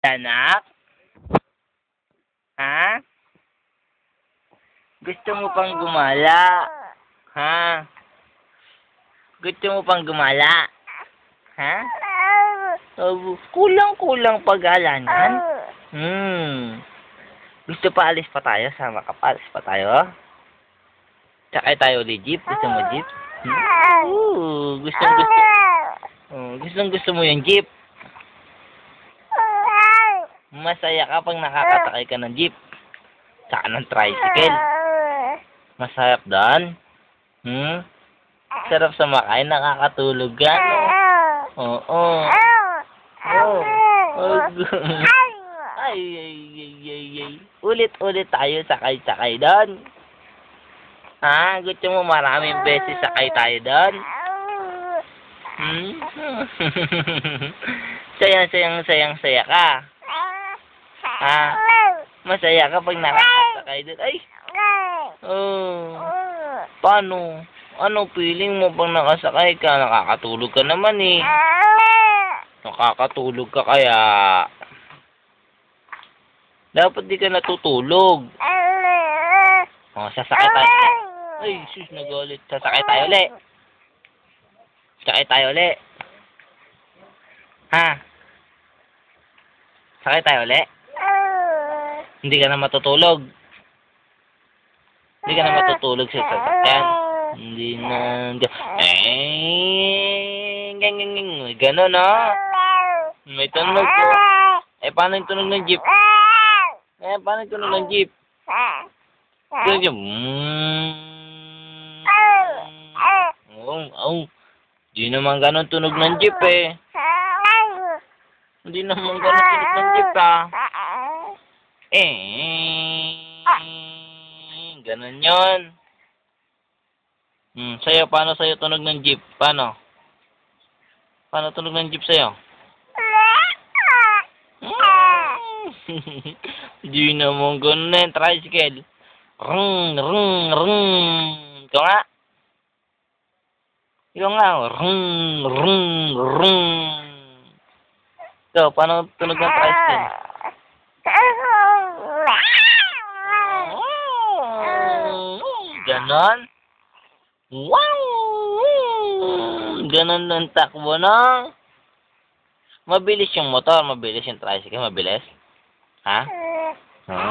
Anak? Ha? Gusto mo pang gumala? Ha? Gusto mo pang gumala? Ha? Kulang-kulang pag-alanan? Gusto pa alis pa tayo? Sama ka pa? Alis pa tayo? Sakay tayo ulit jeep? Gusto mo jeep? Gustong-gusto. Gustong-gusto mo yung jeep? Masaya ka pag nakakasakay ka ng jeep. Saka ng tricycle. Masarap doon? Sarap sa makay, nakakatulog ka, no? Oo. Ay. Ulit-ulit tayo sakay-sakay doon. Ha? Gusto mo maraming beses sakay tayo doon? Sayang-saya ka. Ha? Masaya ka pag nakakasakay doon. Ay! Paano? Ano feeling mo pag nakasakay ka? Nakakatulog ka naman eh. Nakakatulog ka kaya. Dapat di ka natutulog. Sasakay tayo. Ay, sus, nagalit. Sasakay tayo ulit. Sakay tayo ulit. Ha? Sakay tayo ulit? Hindi ka na matutulog. Hindi ka na matutulog sa sasakyan. Hindi na. Gano'n, no? May tunog po. Paano yung tunog ng jeep? Paano yung tunog ng jeep? Di naman gano'n tunog ng jeep eh. Hindi naman gano'n tunog ng jeep Ganon yun. Sa'yo, paano sa'yo tunog ng jeep? Paano? Paano tunog ng jeep sa'yo? Di naman ganon tricycle. Rung. Ikaw nga. Rung. Ikaw, paano tunog ng tricycle? Ganon? Wow! Ganon ang takbo, no? Mabilis yung motor, mabilis yung tricycle, mabilis. Ha?